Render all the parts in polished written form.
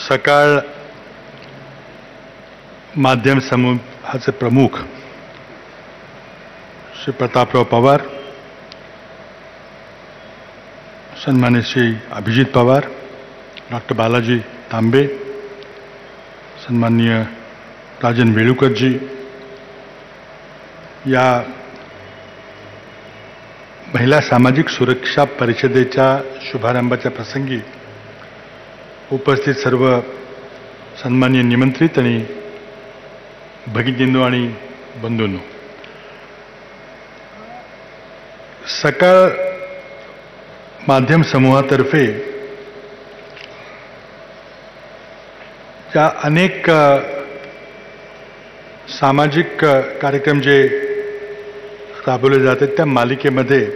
सकाळ माध्यम समूहाचे प्रमुख श्री प्रतापराव पवार, सन्मान्य श्री अभिजित पवार, डॉक्टर बालाजी तांबे, सन्माननीय राजन वेळुकर जी, या महिला सामाजिक सुरक्षा परिषदेच्या शुभारंभाच्या प्रसंगी उपस्थित सर्व सन्माननीय निमंत्रित आणि भगिनींनो आणि बंधूंनो, सकाळ माध्यम समूहातर्फे या अनेक सामाजिक कार्यक्रम जे राबवले जातात त्या मालिकेमध्ये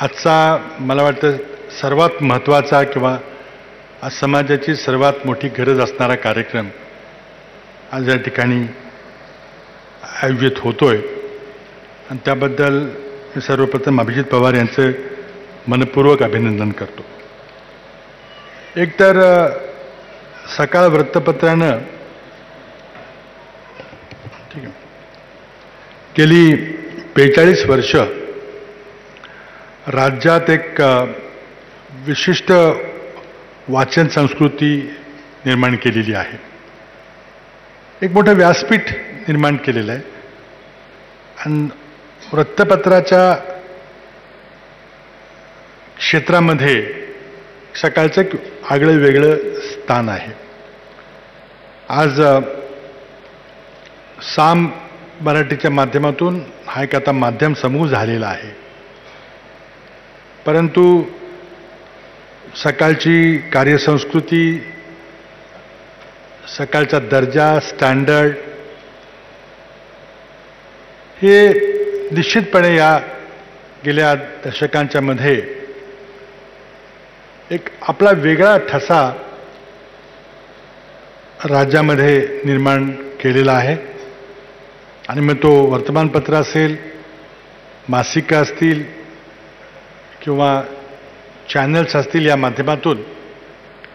आजचा मला वाटतं सर्वात महत्त्वाचा किंवा आज समाजाची सर्वात मोठी गरज असणारा कार्यक्रम आज या ठिकाणी आयोजित होतोय आणि त्याबद्दल मी सर्वप्रथम अभिजित पवार यांचं मनपूर्वक अभिनंदन करतो. एकतर सकाळ वृत्तपत्रानं ठीक आहे गेली 45 वर्ष राज्यात एक विशिष्ट वाचन संस्कृती निर्माण केलेली आहे. एक मोठं व्यासपीठ निर्माण केलेलं आहे आणि वृत्तपत्राच्या क्षेत्रामध्ये सकाळचं एक आगळं वेगळं स्थान आहे. आज साम मराठीच्या माध्यमातून हा एक आता माध्यम समूह झालेला आहे, परंतु सकाळची कार्यसंस्कृती, सकाळचा दर्जा, स्टँडर्ड हे निश्चितपणे या गेल्या दशकांच्या मध्ये एक आपला वेगळा ठसा राज्यामध्ये निर्माण केलेला आहे. आणि मग तो वर्तमानपत्र असेल, मासिकं असतील किंवा चॅनल्स असतील, या माध्यमातून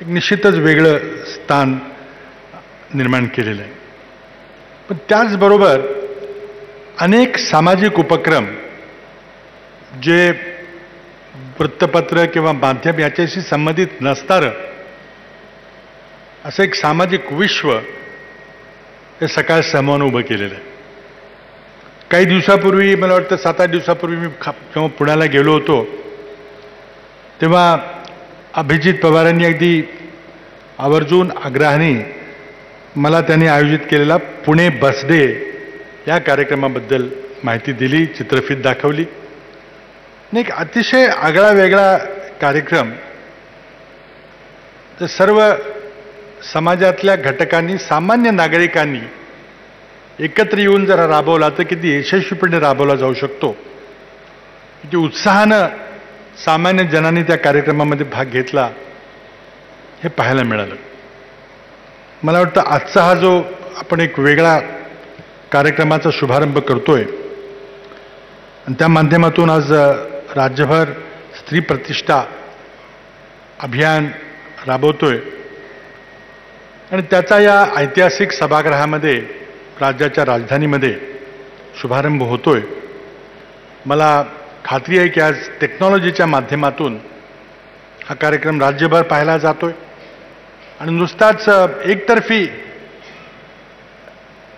एक निश्चितच वेगळं स्थान निर्माण केलेलं आहे. पण त्याचबरोबर अनेक सामाजिक उपक्रम जे वृत्तपत्र किंवा माध्यम याच्याशी संबंधित नसणारं असं एक सामाजिक विश्व हे सकाळ समूहानं उभं केलेलं आहे. काही दिवसापूर्वी, मला वाटतं 7-8 दिवसापूर्वी मी जेव्हा पुण्याला गेलो होतो तेव्हा अभिजित पवारांनी अगदी आवर्जून आग्रहाने मला त्यांनी आयोजित केलेला पुणे बर्थडे या कार्यक्रमाबद्दल माहिती दिली, चित्रफित दाखवली. एक अतिशय आगळा वेगळा कार्यक्रम तर सर्व समाजातल्या घटकांनी, सामान्य नागरिकांनी एकत्र येऊन जरा राबवला तर किती यशस्वीपणे राबवला जाऊ शकतो, किती उत्साहानं सामान्य जनांनी त्या कार्यक्रमामध्ये भाग घेतला हे पाहायला मिळालं. मला वाटतं आजचा हा जो आपण एक वेगळा कार्यक्रमाचा शुभारंभ करतोय आणि त्या माध्यमातून आज राज्यभर स्त्री प्रतिष्ठा अभियान राबवतोय आणि त्याचा या ऐतिहासिक सभागृहामध्ये, राज्याच्या राजधानीमध्ये शुभारंभ होतोय. मला खात्री आहे की आज टेक्नॉलॉजीच्या माध्यमातून हा कार्यक्रम राज्यभर पाहायला जातोय आणि नुसताच एकतर्फी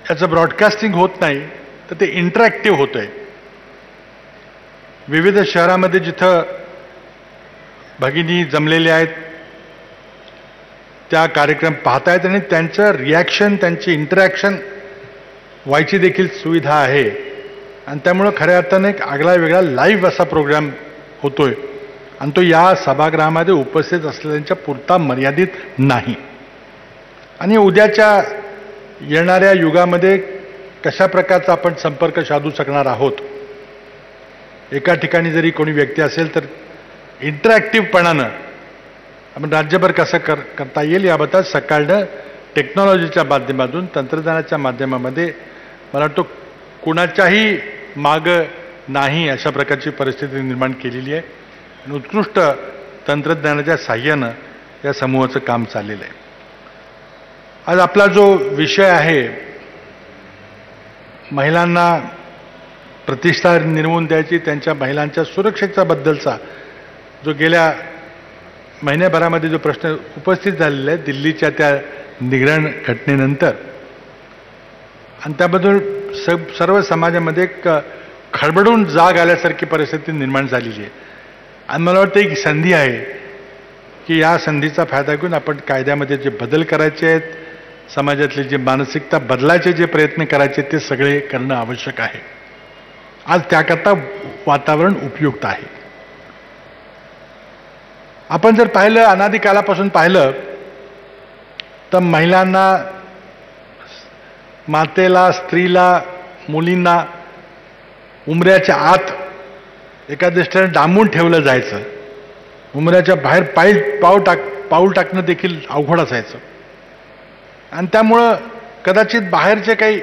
याचं ब्रॉडकास्टिंग होत नाही तर ते इंटरॅक्टिव्ह होतंय. विविध शहरामध्ये जिथं भगिनी जमलेल्या आहेत त्या कार्यक्रम पाहतायत आणि त्यांचं रिॲक्शन, त्यांची इंटरॅक्शन व्हायची देखील सुविधा आहे आणि त्यामुळं खऱ्या अर्थानं एक आगळा वेगळा लाईव्ह असा प्रोग्राम होतोय आणि तो या सभागृहामध्ये उपस्थित असलेल्यांच्या पुरता मर्यादित नाही. आणि उद्याच्या येणाऱ्या युगामध्ये कशा प्रकारचा आपण संपर्क साधू शकणार आहोत, एका ठिकाणी जरी कोणी व्यक्ती असेल तर इंटरॅक्टिव्हपणानं आपण राज्यभर कसं करता येईल याबद्दल सकाळनं टेक्नॉलॉजीच्या माध्यमातून, तंत्रज्ञानाच्या माध्यमामध्ये मला वाटतं कुणाच्याही मागं नाही अशा प्रकारची परिस्थिती निर्माण केलेली आहे आणि उत्कृष्ट तंत्रज्ञानाच्या साह्यानं या समूहाचं काम चाललेलं आहे. आज आपला जो विषय आहे महिलांना प्रतिष्ठा निर्मून द्यायची, त्यांच्या महिलांच्या सुरक्षेच्या बद्दलचा जो गेल्या महिन्याभरामध्ये जो प्रश्न उपस्थित झालेला आहे दिल्लीच्या त्या निग्रहण घटनेनंतर, आणि त्याबद्दल सर्व समाजामध्ये एक खडबडून जाग आल्यासारखी परिस्थिती निर्माण झालेली आहे. आणि मला वाटतं एक संधी आहे की या संधीचा फायदा घेऊन आपण कायद्यामध्ये जे बदल करायचे आहेत, समाजातली जी मानसिकता बदलायचे जे प्रयत्न करायचे ते सगळे करणं आवश्यक आहे. आज त्याकरता वातावरण उपयुक्त आहे. आपण जर पाहिलं, अनादी कालापासून पाहिलं तर महिलांना, मातेला, स्त्रीला, मुलींना उंबऱ्याच्या आत एका दृष्टीने डांबून ठेवलं जायचं. उंबऱ्याच्या बाहेर पाऊल टाकणं देखील अवघड असायचं. आणि त्यामुळं कदाचित बाहेरचे काही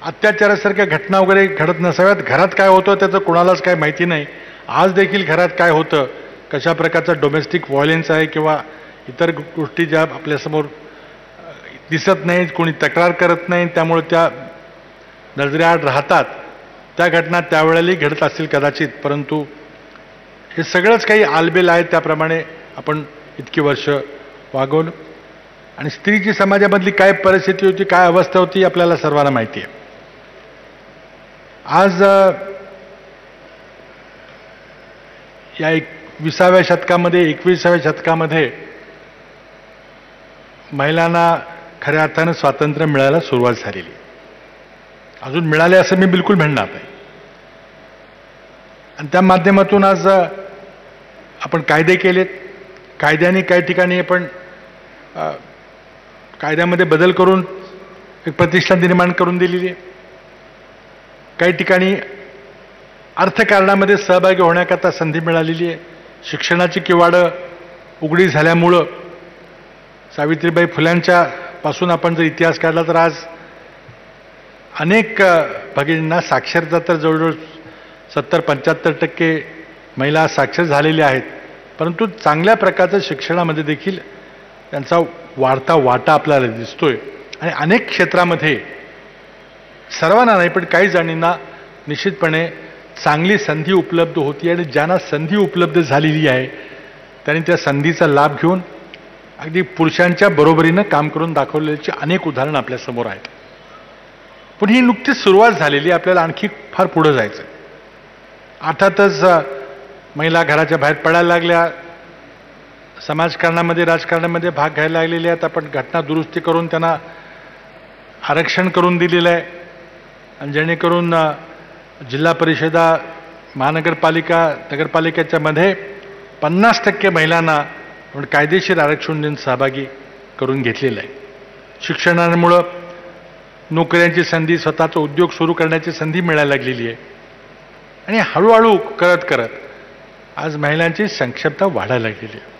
अत्याचारासारख्या घटना वगैरे घडत नसाव्यात. घरात काय होतं त्याचं कोणालाच काय माहिती नाही. आज देखील घरात काय होतं, कशा प्रकारचा डोमेस्टिक व्हायलन्स आहे किंवा इतर गोष्टी ज्या आपल्यासमोर दिसत नाहीत, कोणी तक्रार करत नाही, त्यामुळे त्या नजरेआड राहतात, त्या घटना त्यावेळेलाही घडत असतील कदाचित. परंतु हे सगळंच काही आलबेल आहे, त्याप्रमाणे आपण इतकी वर्ष वागवलं. आणि स्त्रीची समाजामधली काय परिस्थिती होती, काय अवस्था होती, आपल्याला सर्वांना माहिती आहे. आज या 20व्या शतकामध्ये, 21व्या शतकामध्ये महिलांना खऱ्या अर्थानं स्वातंत्र्य मिळायला सुरुवात झालेली. अजून मिळाले असं मी बिलकुल म्हणणार नाही. आणि त्या माध्यमातून आज आपण कायदे केलेत. कायद्याने काही ठिकाणी आपण कायद्यामध्ये बदल करून एक प्रतिष्ठा निर्माण करून दिलेली आहे. काही ठिकाणी अर्थकारणामध्ये सहभागी होण्याकरता संधी मिळालेली आहे. शिक्षणाची किवाडं उघडी झाल्यामुळं सावित्रीबाई फुल्यांच्या पासून आपण जर इतिहास काढला तर आज अनेक भगिनींना साक्षरता तर जवळजवळ 70-75% महिला साक्षर झालेल्या आहेत. परंतु चांगल्या प्रकारचं शिक्षणामध्ये देखील त्यांचा वाढता वाटा आपल्याला दिसतोय. आणि अनेक क्षेत्रामध्ये, सर्वांना नाही पण काही जणींना निश्चितपणे चांगली संधी उपलब्ध होती. आणि ज्यांना संधी उपलब्ध झालेली आहे त्यांनी त्या संधीचा लाभ घेऊन अगदी पुरुषांच्या बरोबरीनं काम करून दाखवलेली अनेक उदाहरणं आपल्यासमोर आहेत. पण ही नुकतीच सुरुवात झालेली, आपल्याला आणखी फार पुढं जायचं. अर्थातच महिला घराच्या बाहेर पडायला लागल्या, समाजकारणामध्ये, राजकारणामध्ये भाग घ्यायला लागलेल्या आहेत. आपण घटना दुरुस्ती करून त्यांना आरक्षण करून दिलेलं आहे. आणि जेणेकरून जिल्हा परिषदा, महानगरपालिका, नगरपालिकेच्या मध्ये 50% महिलांना आपण कायदेशीर आरक्षण देऊन सहभागी करून घेतलेलं आहे. शिक्षणामुळं नोकऱ्यांची संधी, स्वतःचा उद्योग सुरू करण्याची संधी मिळायला लागलेली आहे. आणि हळूहळू करत आज महिलांची सक्षमता वाढायला लागलेली आहे.